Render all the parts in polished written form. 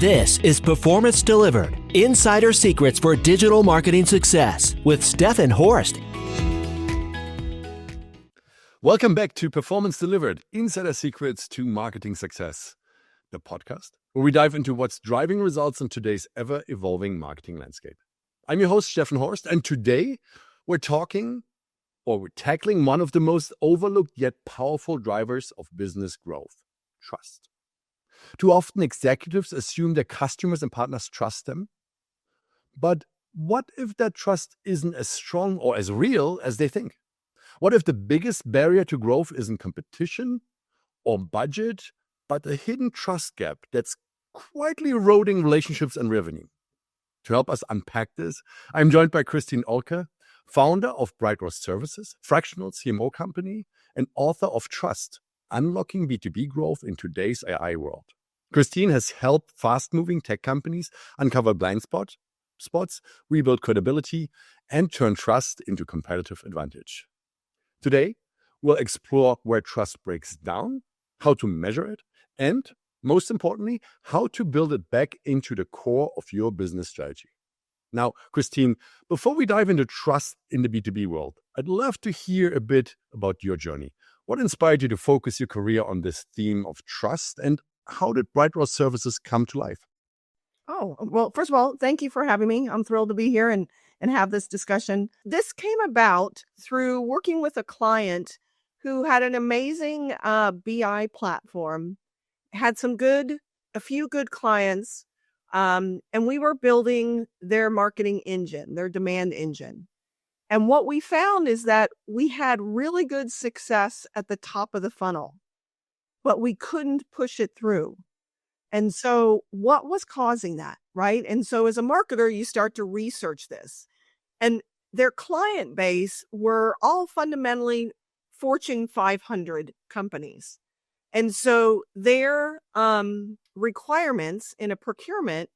This is Performance Delivered, Insider Secrets for Digital Marketing Success with Stefan Horst. Welcome back to Performance Delivered, Insider Secrets to Marketing Success, the podcast where we dive into what's driving results in today's ever-evolving marketing landscape. I'm your host, Stefan Horst, and today we're tackling one of the most overlooked yet powerful drivers of business growth: trust. Too often, executives assume their customers and partners trust them. But what if that trust isn't as strong or as real as they think? What if the biggest barrier to growth isn't competition or budget, but a hidden trust gap that's quietly eroding relationships and revenue? To help us unpack this, I'm joined by Kristin Oelke, founder of Brightrost Services, fractional CMO company, and author of Trust: Unlocking B2B Growth in Today's AI World. Kristin has helped fast-moving tech companies uncover blind spots, rebuild credibility, and turn trust into competitive advantage. Today, we'll explore where trust breaks down, how to measure it, and, most importantly, how to build it back into the core of your business strategy. Now, Kristin, before we dive into trust in the B2B world, I'd love to hear a bit about your journey. What inspired you to focus your career on this theme of trust, and how did Brightrost Services come to life? Oh, well, first of all, thank you for having me. I'm thrilled to be here and have this discussion. This came about through working with a client who had an amazing BI platform, had a few good clients, and we were building their marketing engine, their demand engine. And what we found is that we had really good success at the top of the funnel, but we couldn't push it through. And so what was causing that, right? And so as a marketer, you start to research this. And their client base were all fundamentally Fortune 500 companies. And so their requirements in a procurement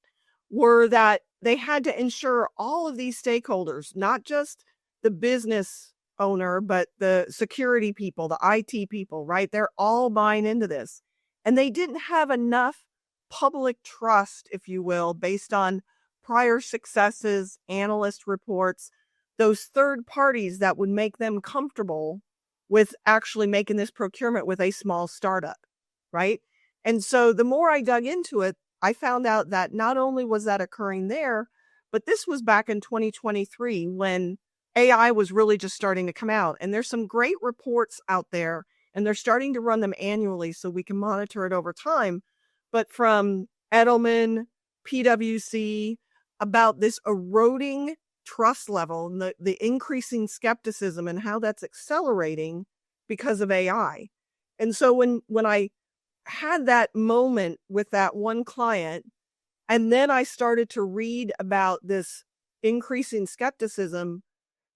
were that they had to ensure all of these stakeholders, not just the business owner, but the security people, the IT people, right? They're all buying into this. And they didn't have enough public trust, if you will, based on prior successes, analyst reports, those third parties that would make them comfortable with actually making this procurement with a small startup, right? And so the more I dug into it, I found out that not only was that occurring there, but this was back in 2023 when AI was really just starting to come out. And there's some great reports out there, and they're starting to run them annually so we can monitor it over time. But from Edelman, PwC, about this eroding trust level and the increasing skepticism and how that's accelerating because of AI. And so when I had that moment with that one client, and then I started to read about this increasing skepticism,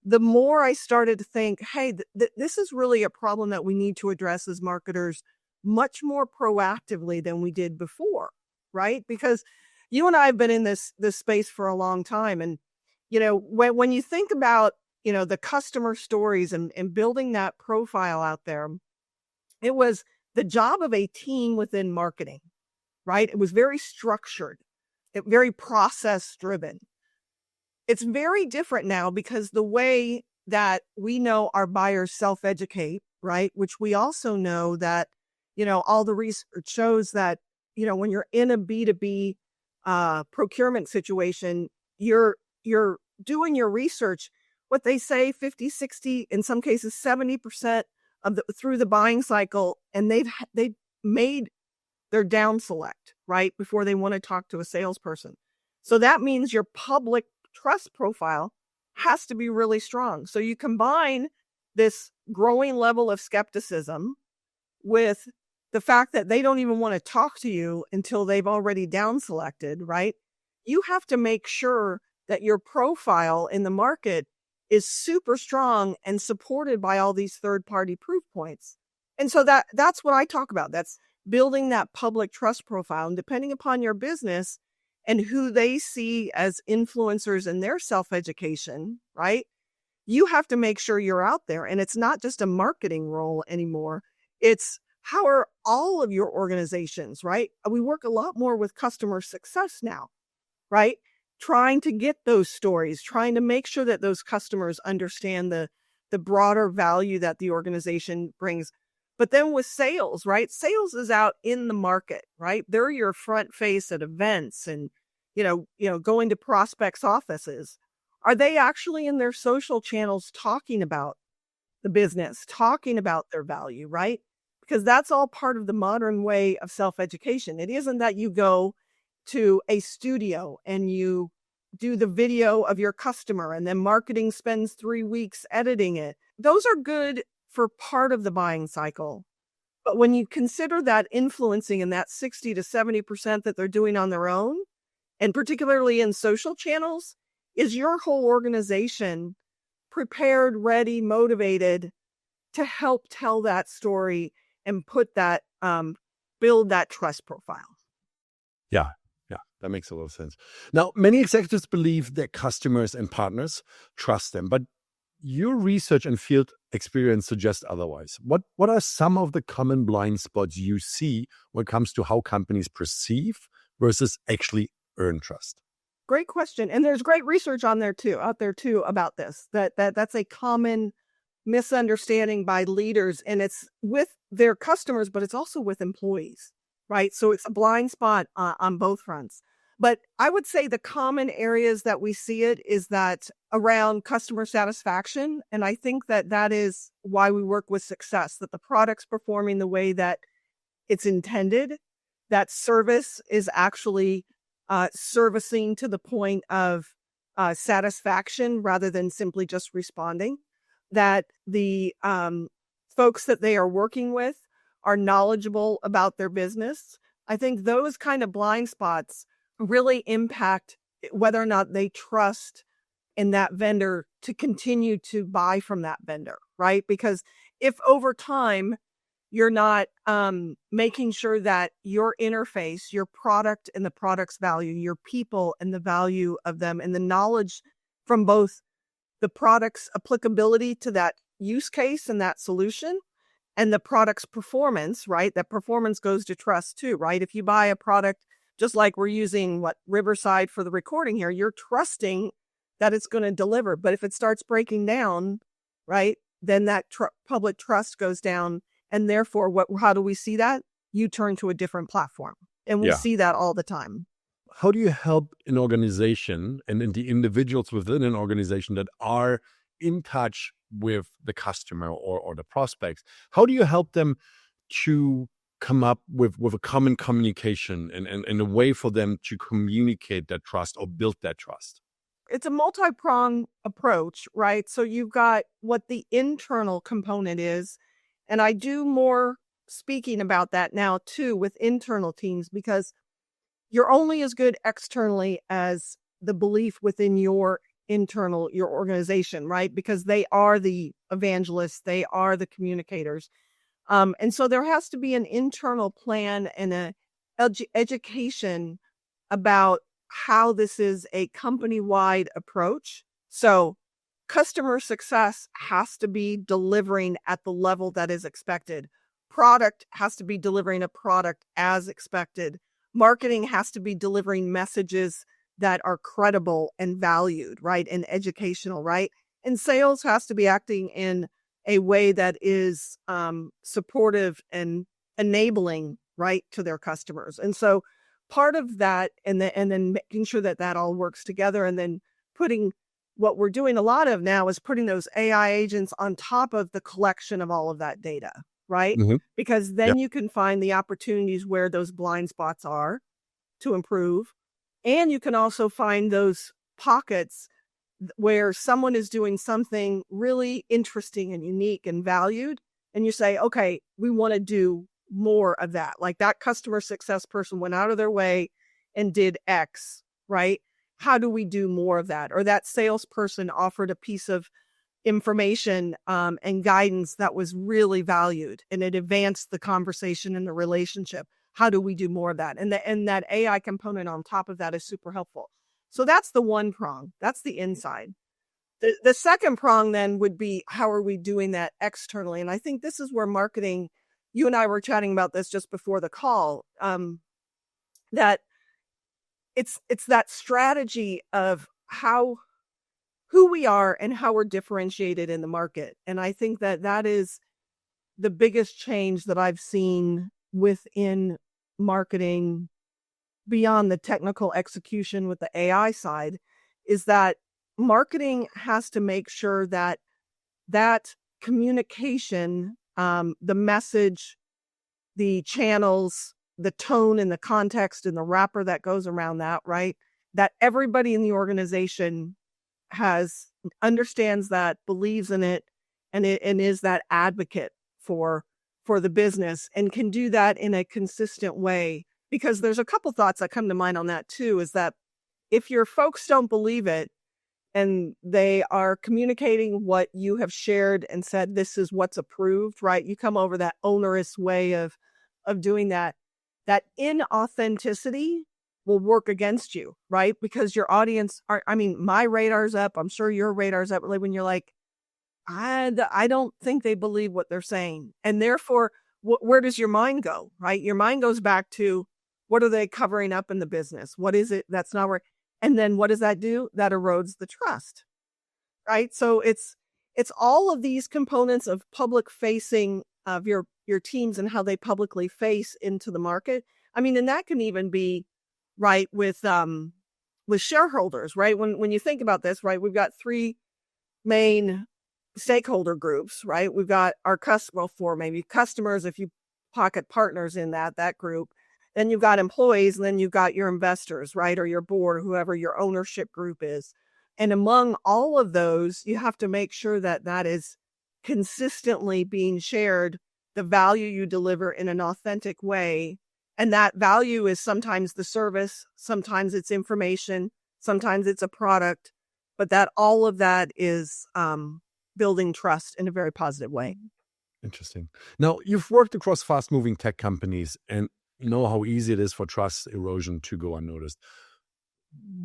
the more I started to think, hey, this is really a problem that we need to address as marketers much more proactively than we did before, right? Because you and I have been in this space for a long time. And, when you think about, the customer stories and building that profile out there, it was the job of a team within marketing, right? It was very structured, very process driven. It's very different now because the way that we know our buyers self-educate, right? Which we also know that, all the research shows that, when you're in a B2B procurement situation, you're doing your research, what they say 50, 60, in some cases 70% through the buying cycle, and they've made their down select, right? Before they want to talk to a salesperson. So that means your public trust profile has to be really strong. So you combine this growing level of skepticism with the fact that they don't even want to talk to you until they've already down selected, right? You have to make sure that your profile in the market is super strong and supported by all these third-party proof points. And so that's what I talk about. That's building that public trust profile. And depending upon your business and who they see as influencers in their self-education, right? You have to make sure you're out there. And it's not just a marketing role anymore. It's how are all of your organizations, right? We work a lot more with customer success now, right? Trying to get those stories, trying to make sure that those customers understand the broader value that the organization brings. But then with sales, right? Sales is out in the market, right? They're your front face at events and, going to prospects' offices. Are they actually in their social channels talking about the business, talking about their value, right? Because that's all part of the modern way of self-education. It isn't that you go to a studio and you do the video of your customer and then marketing spends 3 weeks editing it. Those are good for part of the buying cycle. But when you consider that influencing in that 60 to 70% that they're doing on their own, and particularly in social channels, is your whole organization prepared, ready, motivated to help tell that story and put that, build that trust profile? Yeah, that makes a lot of sense. Now, many executives believe their customers and partners trust them, but your research and field experience suggest otherwise. What are some of the common blind spots you see when it comes to how companies perceive versus actually earn trust? Great question. And there's great research out there too about this. That's a common misunderstanding by leaders, and it's with their customers, but it's also with employees, right? So it's a blind spot on both fronts. But I would say the common areas that we see it is that around customer satisfaction. And I think that is why we work with success, that the product's performing the way that it's intended, that service is actually servicing to the point of satisfaction rather than simply just responding, that the folks that they are working with are knowledgeable about their business. I think those kind of blind spots really impact whether or not they trust in that vendor to continue to buy from that vendor, right? Because if over time you're not making sure that your interface, your product and the product's value, your people and the value of them, and the knowledge from both the product's applicability to that use case and that solution and the product's performance, right? That performance goes to trust too, right? If you buy a product, just like we're using Riverside for the recording here, you're trusting that it's going to deliver. But if it starts breaking down, right, then that public trust goes down. And therefore, how do we see that? You turn to a different platform. And we see that all the time. How do you help an organization and the individuals within an organization that are in touch with the customer or the prospects? How do you help them to come up with a common communication and a way for them to communicate that trust or build that trust? It's a multi-pronged approach, right? So you've got what the internal component is. And I do more speaking about that now too with internal teams, because you're only as good externally as the belief within your organization, right? Because they are the evangelists, they are the communicators. And so there has to be an internal plan and an education about how this is a company-wide approach. So customer success has to be delivering at the level that is expected. Product has to be delivering a product as expected. Marketing has to be delivering messages that are credible and valued, right? And educational, right? And sales has to be acting in a way that is supportive and enabling, right, to their customers. And so part of that, and then making sure that all works together, and then putting what we're doing a lot of now is putting those AI agents on top of the collection of all of that data, right? Mm-hmm. Because then you can find the opportunities where those blind spots are to improve. And you can also find those pockets where someone is doing something really interesting and unique and valued. And you say, okay, we want to do more of that. Like that customer success person went out of their way and did X, right? How do we do more of that? Or that salesperson offered a piece of information and guidance that was really valued, and it advanced the conversation and the relationship. How do we do more of that? And that AI component on top of that is super helpful. So that's the one prong. That's the inside. The second prong then would be, how are we doing that externally? And I think this is where marketing you and I were chatting about this just before the call, that it's that strategy of who we are and how we're differentiated in the market. And I think that is the biggest change that I've seen within marketing beyond the technical execution with the AI side, is that marketing has to make sure that communication, the message, the channels, the tone and the context and the wrapper that goes around that, right? That everybody in the organization understands that, believes in it, and is that advocate for the business, and can do that in a consistent way. Because there's a couple thoughts that come to mind on that too, is that if your folks don't believe it and they are communicating what you have shared and said, this is what's approved, right? You come over that onerous way of doing that inauthenticity will work against you, right? Because your audience my radar's up. I'm sure your radar's up when you're like, I don't think they believe what they're saying. And therefore, where does your mind go, right? Your mind goes back to, what are they covering up in the business? What is it that's not where? And then what does that do? That erodes the trust, right? So it's all of these components of public facing of your teams and how they publicly face into the market. And that can even be right with shareholders, right? When you think about this, right, we've got three main stakeholder groups, right? We've got our four maybe customers, if you pocket partners in that group. Then you've got employees, and then you've got your investors, right? Or your board, whoever your ownership group is. And among all of those, you have to make sure that is consistently being shared, the value you deliver in an authentic way. And that value is sometimes the service, sometimes it's information, sometimes it's a product, but that all of that is building trust in a very positive way. Interesting. Now, you've worked across fast-moving tech companies and know how easy it is for trust erosion to go unnoticed.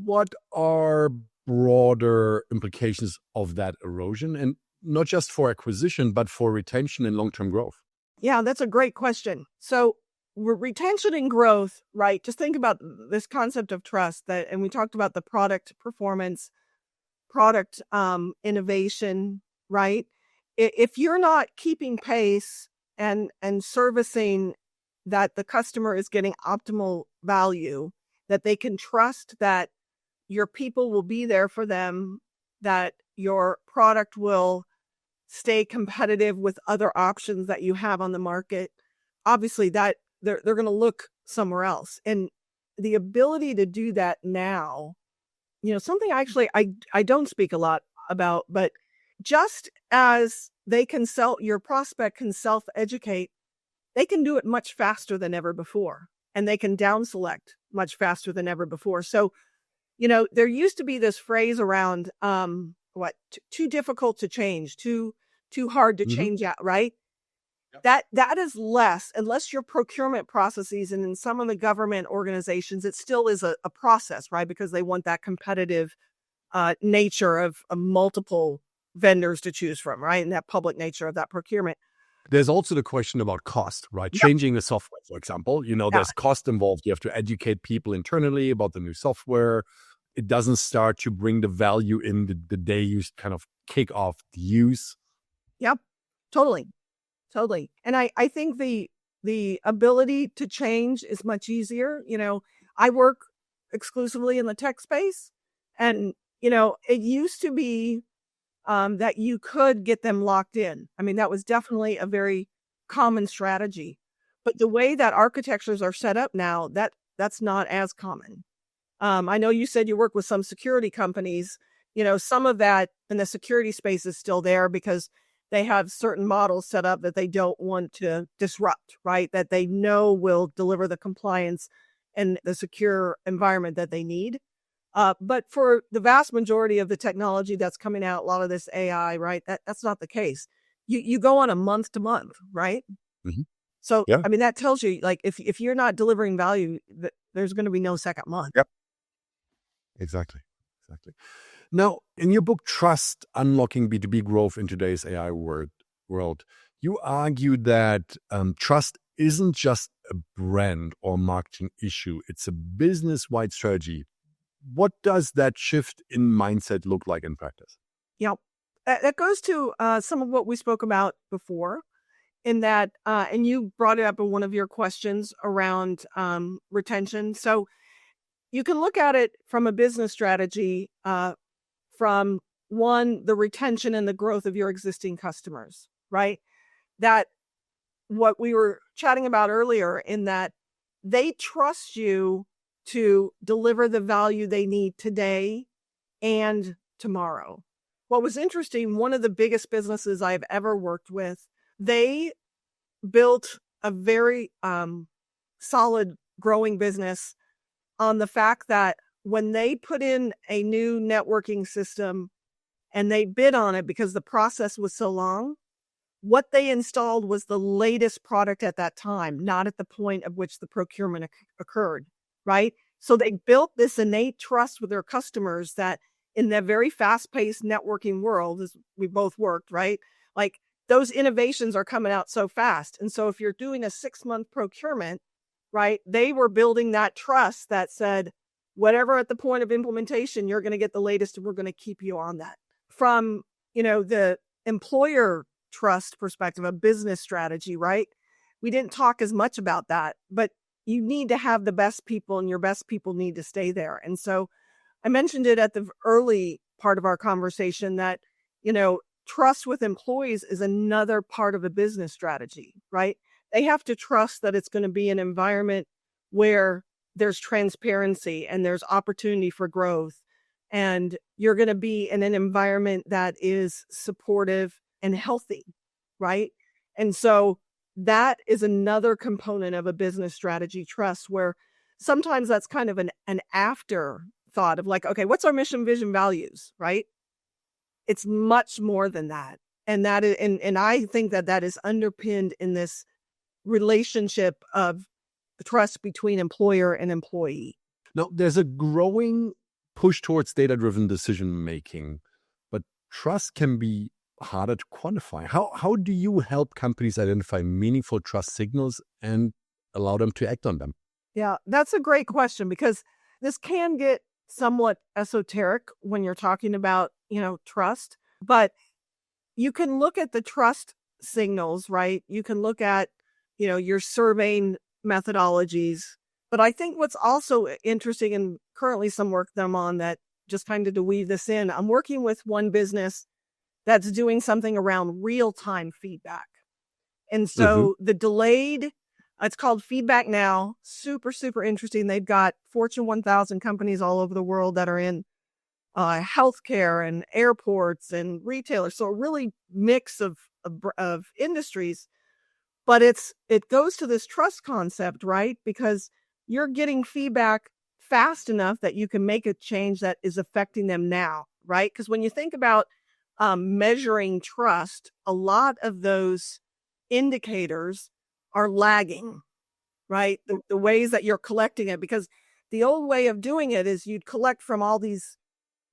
What are broader implications of that erosion, and not just for acquisition, but for retention and long-term growth? Yeah, that's a great question. So retention and growth, right? Just think about this concept of trust and we talked about the product performance, product innovation, right? If you're not keeping pace and servicing that the customer is getting optimal value, that they can trust that your people will be there for them, that your product will stay competitive with other options that you have on the market, obviously that they're going to look somewhere else. And the ability to do that now, something actually I don't speak a lot about, but just as your prospect can self-educate, they can do it much faster than ever before, and they can down select much faster than ever before. So, there used to be this phrase around too difficult to change, too hard to change out, right? Yep. That is less, unless your procurement processes, and in some of the government organizations, it still is a process, right? Because they want that competitive nature of multiple vendors to choose from, right? And that public nature of that procurement. There's also the question about cost, right? Yep. Changing the software, for example, there's cost involved. You have to educate people internally about the new software. It doesn't start to bring the value in the day you kind of kick off the use. Yep, totally. And I think the ability to change is much easier. I work exclusively in the tech space, and, it used to be that you could get them locked in. That was definitely a very common strategy. But the way that architectures are set up now, that's not as common. I know you said you work with some security companies. Some of that in the security space is still there because they have certain models set up that they don't want to disrupt, right? That they know will deliver the compliance and the secure environment that they need. But for the vast majority of the technology that's coming out, a lot of this AI, right? That's not the case. You go on a month to month, right? Mm-hmm. So, yeah. That tells you, like, if you're not delivering value, there's going to be no second month. Yep. Exactly. Now, in your book, Trust, Unlocking B2B Growth in Today's AI World, You argued that trust isn't just a brand or marketing issue, it's a business-wide strategy. What does that shift in mindset look like in practice? Yep. That goes to some of what we spoke about before in that, and you brought it up in one of your questions around retention. So you can look at it from a business strategy from one, the retention and the growth of your existing customers, right? That what we were chatting about earlier in that they trust you to deliver the value they need today and tomorrow. What was interesting, one of the biggest businesses I've ever worked with, they built a very solid growing business on the fact that when they put in a new networking system and they bid on it because the process was so long, what they installed was the latest product at that time, not at the point of which the procurement occurred, right? So they built this innate trust with their customers that in the very fast-paced networking world, as we both worked, right? Like those innovations are coming out so fast. And so if you're doing a 6-month procurement, right, they were building that trust that said, whatever at the point of implementation, you're going to get the latest and we're going to keep you on that. From, the employer trust perspective, a business strategy, right? We didn't talk as much about that, but you need to have the best people and your best people need to stay there. And so I mentioned it at the early part of our conversation that, trust with employees is another part of a business strategy, right? They have to trust that it's going to be an environment where there's transparency and there's opportunity for growth. And you're going to be in an environment that is supportive and healthy, right? And so that is another component of a business strategy, trust, where sometimes that's kind of an afterthought of like, okay, what's our mission, vision, values, right? It's much more than that. And that is, and I think that is underpinned in this relationship of trust between employer and employee. Now, there's a growing push towards data-driven decision-making, but trust can be harder to quantify. How do you help companies identify meaningful trust signals and allow them to act on them? Yeah, that's a great question because this can get somewhat esoteric when you're talking about, trust, but you can look at the trust signals, right? You can look at, your surveying methodologies. But I think what's also interesting and currently some work that I'm on that just kind of to weave this in, I'm working with one business that's doing something around real-time feedback. And so the delayed, it's called Feedback Now, super, super interesting. They've got Fortune 1000 companies all over the world that are in healthcare and airports and retailers. So a really mix of industries. But it goes to this trust concept, right? Because you're getting feedback fast enough that you can make a change that is affecting them now, right? Because when you think about measuring trust, a lot of those indicators are lagging, right? The ways that you're collecting it, because the old way of doing it is you'd collect from all these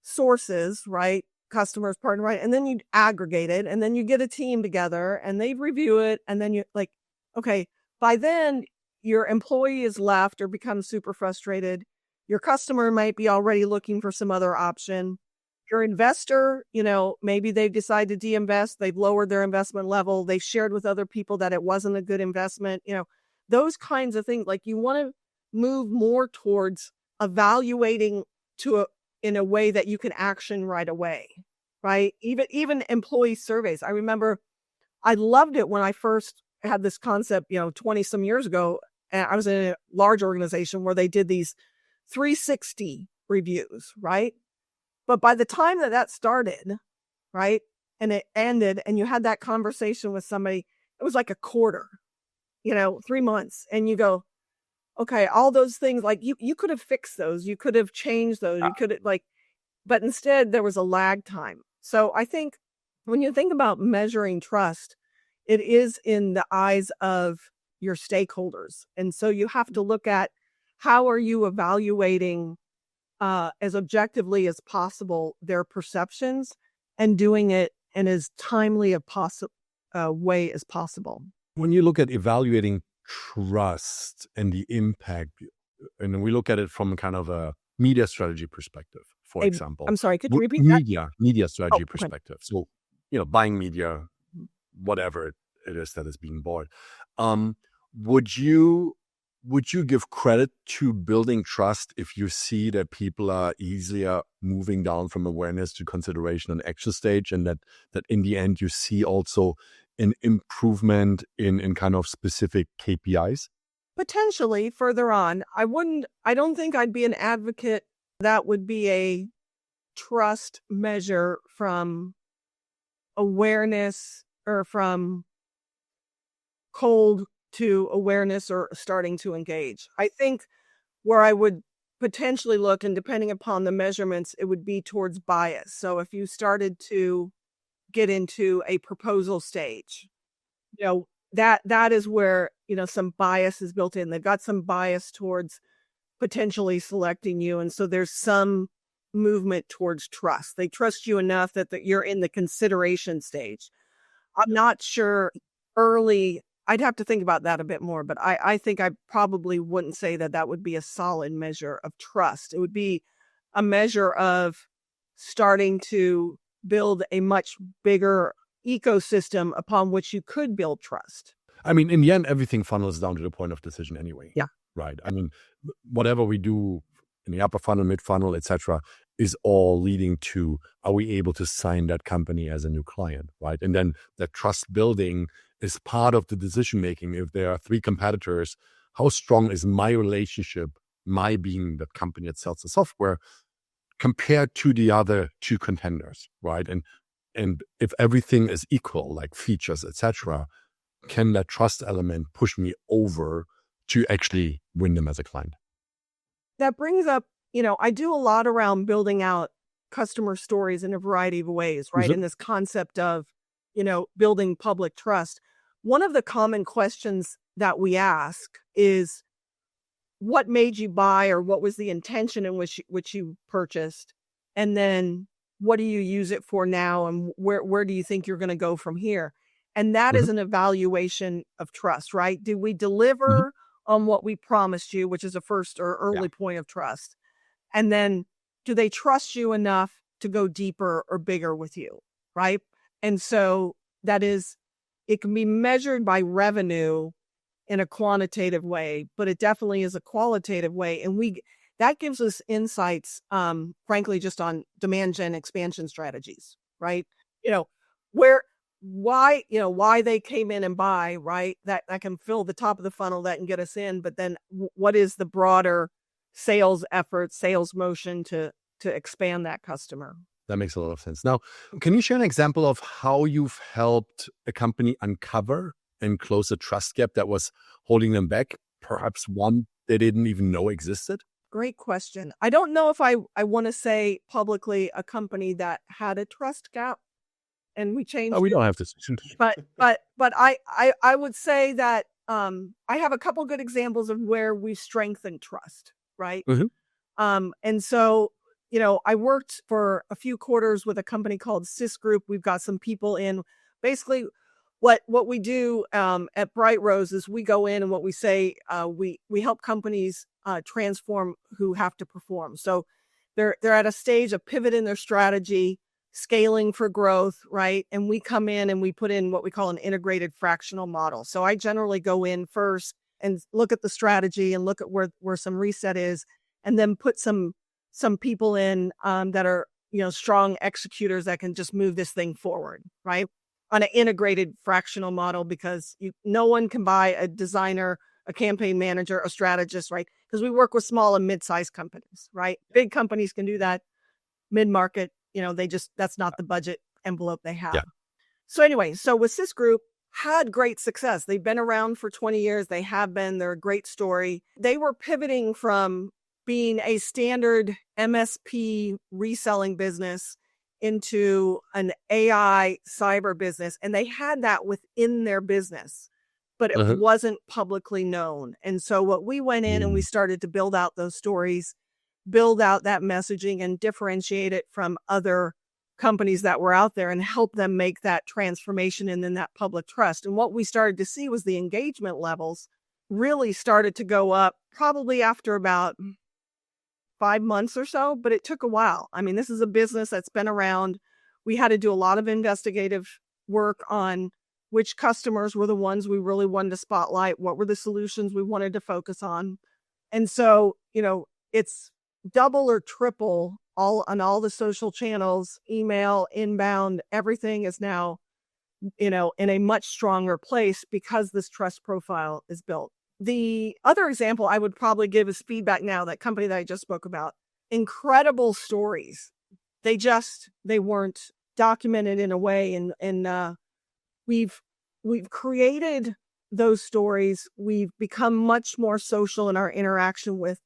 sources, right? Customers, partner, right? And then you aggregate it and then you get a team together and they review it. And then you like, okay, by then your employee is left or becomes super frustrated. Your customer might be already looking for some other option. Your investor, maybe they've decided to de-invest. They've lowered their investment level. They've shared with other people that it wasn't a good investment. Those kinds of things. Like you want to move more towards evaluating in a way that you can action right away, right? Even employee surveys. I remember I loved it when I first had this concept, 20 some years ago. And I was in a large organization where they did these 360 reviews, right? But by the time that started, right, and it ended and you had that conversation with somebody, it was like a quarter, 3 months. And you go, okay, all those things, like you could have fixed those. You could have changed those. You could have but instead there was a lag time. So I think when you think about measuring trust, it is in the eyes of your stakeholders. And so you have to look at how are you evaluating as objectively as possible their perceptions and doing it in as timely way as possible. When you look at evaluating trust and the impact, and we look at it from kind of a media strategy perspective, for example. I'm sorry, could you repeat that? Media strategy Okay. perspective. So, buying media, whatever it is that is being bought. Would you give credit to building trust if you see that people are easier moving down from awareness to consideration and action stage, and that in the end you see also an improvement in kind of specific KPIs? Potentially further on. I don't think I'd be an advocate that would be a trust measure from awareness or from cold to awareness or starting to engage. I think where I would potentially look, and depending upon the measurements, it would be towards bias. So if you started to get into a proposal stage, that is where, some bias is built in. They've got some bias towards potentially selecting you. And so there's some movement towards trust. They trust you enough that you're in the consideration stage. I'm not sure early. I'd have to think about that a bit more, but I think I probably wouldn't say that would be a solid measure of trust. It would be a measure of starting to build a much bigger ecosystem upon which you could build trust. I mean, in the end, everything funnels down to the point of decision anyway. Yeah. Right. I mean, whatever we do in the upper funnel, mid funnel, etc., is all leading to, are we able to sign that company as a new client, right? And then the trust building is part of the decision making. If there are 3 competitors, how strong is my relationship, my being the company that sells the software, compared to the other 2 contenders, right? And if everything is equal, like features, etc., can that trust element push me over to actually win them as a client? That brings up, I do a lot around building out customer stories in a variety of ways, right? In this concept of, building public trust. One of the common questions that we ask is, what made you buy, or what was the intention in which you purchased? And then what do you use it for now? And where do you think you're going to go from here? And that is an evaluation of trust, right? Did we deliver on what we promised you, which is a first or early point of trust? And then do they trust you enough to go deeper or bigger with you, right? And so it can be measured by revenue in a quantitative way, but it definitely is a qualitative way. And that gives us insights, frankly, just on demand gen expansion strategies, right? Why they came in and buy, right? That can fill the top of the funnel, that can get us in. But then what is the broader sales effort, sales motion to expand that customer? That makes a lot of sense. Now, can you share an example of how you've helped a company uncover and close a trust gap that was holding them back? Perhaps one they didn't even know existed? Great question. I don't know if I want to say publicly a company that had a trust gap and we changed. Oh, we it. don't have to. But I would say that I have a couple good examples of where we strengthened trust, right? And so, I worked for a few quarters with a company called CIS Group. We've got some people in. Basically, what we do at Bright Rose is we go in and what we say, we help companies transform who have to perform. So they're at a stage of pivot in their strategy, scaling for growth, right? And we come in and we put in what we call an integrated fractional model. So I generally go in first and look at the strategy and look at where some reset is, and then put some people in that are, strong executors that can just move this thing forward, right? On an integrated fractional model, because no one can buy a designer, a campaign manager, a strategist, right? Because we work with small and mid-sized companies, right? Big companies can do that. Mid-market, that's not the budget envelope they have. So anyway, with CIS Group, had great success. They've been around for 20 years. They're a great story. They were pivoting from being a standard MSP reselling business into an AI cyber business. And they had that within their business, but it wasn't publicly known. And so what we went in and we started to build out those stories, build out that messaging and differentiate it from other companies that were out there and help them make that transformation and then that public trust. And what we started to see was the engagement levels really started to go up probably after about 5 months or so, but it took a while. I mean, this is a business that's been around. We had to do a lot of investigative work on which customers were the ones we really wanted to spotlight, what were the solutions we wanted to focus on. And so, it's double or triple on all the social channels, email, inbound, everything is now, in a much stronger place because this trust profile is built. The other example I would probably give is Feedback Now, that company that I just spoke about. Incredible stories. They weren't documented in a way, and we've created those stories. We've become much more social in our interaction with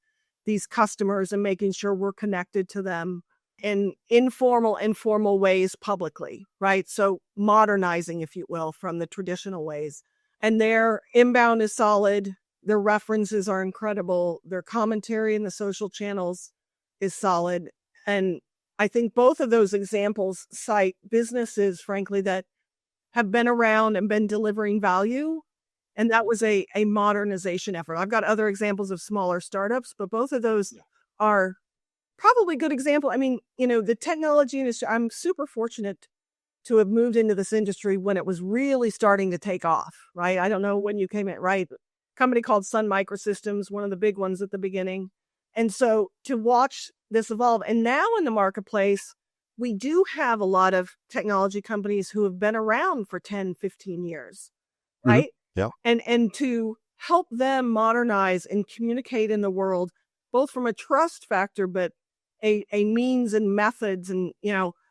these customers and making sure we're connected to them in informal ways publicly, right? So modernizing, if you will, from the traditional ways. And their inbound is solid. Their references are incredible. Their commentary in the social channels is solid. And I think both of those examples cite businesses, frankly, that have been around and been delivering value. And that was a modernization effort. I've got other examples of smaller startups, but both of those are probably good example. I mean, the technology industry, I'm super fortunate to have moved into this industry when it was really starting to take off, right? I don't know when you came in, right? A company called Sun Microsystems, one of the big ones at the beginning. And so to watch this evolve, and now in the marketplace, we do have a lot of technology companies who have been around for 10, 15 years, right? Mm-hmm. Yeah. And to help them modernize and communicate in the world, both from a trust factor, but a means and methods and,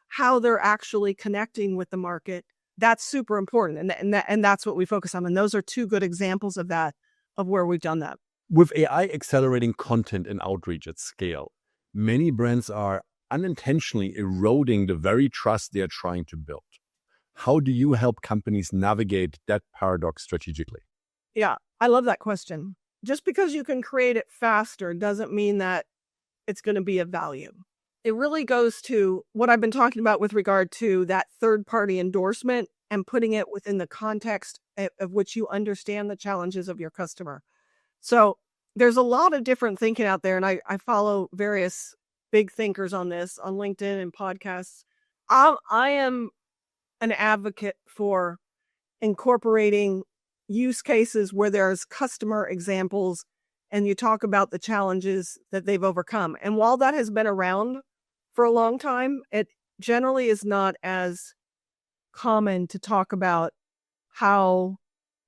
how they're actually connecting with the market, that's super important. And that's what we focus on. And those are two good examples of that, of where we've done that. With AI accelerating content and outreach at scale, many brands are unintentionally eroding the very trust they are trying to build. How do you help companies navigate that paradox strategically? Yeah, I love that question. Just because you can create it faster doesn't mean that it's going to be of value. It really goes to what I've been talking about with regard to that third-party endorsement and putting it within the context of which you understand the challenges of your customer. So there's a lot of different thinking out there, and I follow various big thinkers on this, on LinkedIn and podcasts. I am an advocate for incorporating use cases where there's customer examples and you talk about the challenges that they've overcome. And while that has been around for a long time, it generally is not as common to talk about how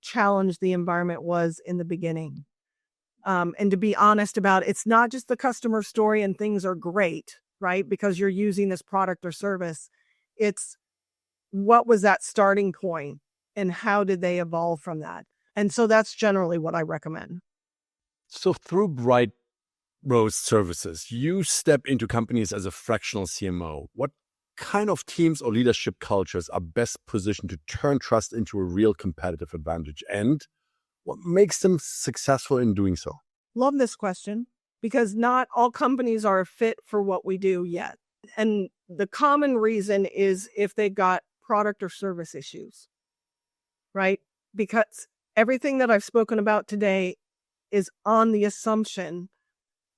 challenged the environment was in the beginning. And to be honest about it's not just the customer story and things are great, right? Because you're using this product or service. It's what was that starting point and how did they evolve from that? And so that's generally what I recommend. So through Bright Rose Services, you step into companies as a fractional CMO. What kind of teams or leadership cultures are best positioned to turn trust into a real competitive advantage? And what makes them successful in doing so? Love this question because not all companies are a fit for what we do yet. And the common reason is if they've got product or service issues, right? Because everything that I've spoken about today is on the assumption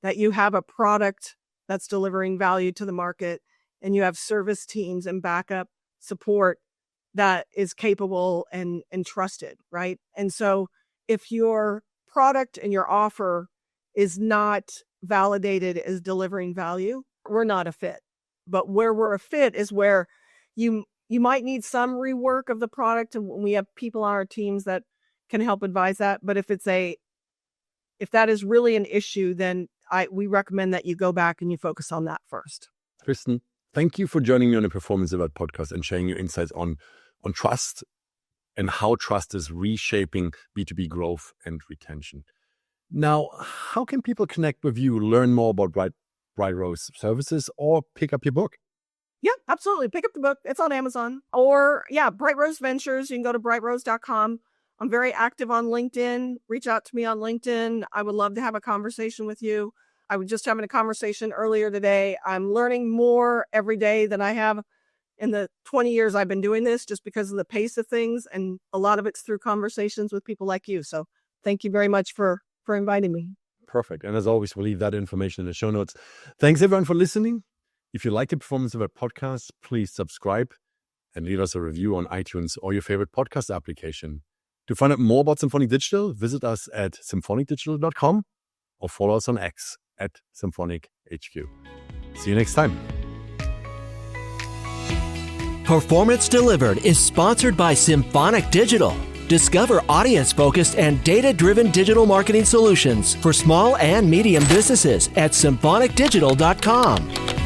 that you have a product that's delivering value to the market and you have service teams and backup support that is capable and trusted, right? And so if your product and your offer is not validated as delivering value, we're not a fit. But where we're a fit is where you might need some rework of the product, and we have people on our teams that can help advise that. But if that is really an issue, then we recommend that you go back and you focus on that first. Kristin, thank you for joining me on the Performance About podcast and sharing your insights on trust and how trust is reshaping B2B growth and retention. Now, how can people connect with you, learn more about Bright Rose Services, or pick up your book? Yeah, absolutely. Pick up the book. It's on Amazon. Or, Bright Rose Ventures. You can go to brightrose.com. I'm very active on LinkedIn. Reach out to me on LinkedIn. I would love to have a conversation with you. I was just having a conversation earlier today. I'm learning more every day than I have in the 20 years I've been doing this, just because of the pace of things. And a lot of it's through conversations with people like you. So thank you very much for inviting me. Perfect. And as always, we'll leave that information in the show notes. Thanks everyone for listening. If you like the Performance Delivered podcast, please subscribe and leave us a review on iTunes or your favorite podcast application. To find out more about Symphonic Digital, visit us at symphonicdigital.com or follow us on X at SymphonicHQ. See you next time. Performance Delivered is sponsored by Symphonic Digital. Discover audience-focused and data-driven digital marketing solutions for small and medium businesses at symphonicdigital.com.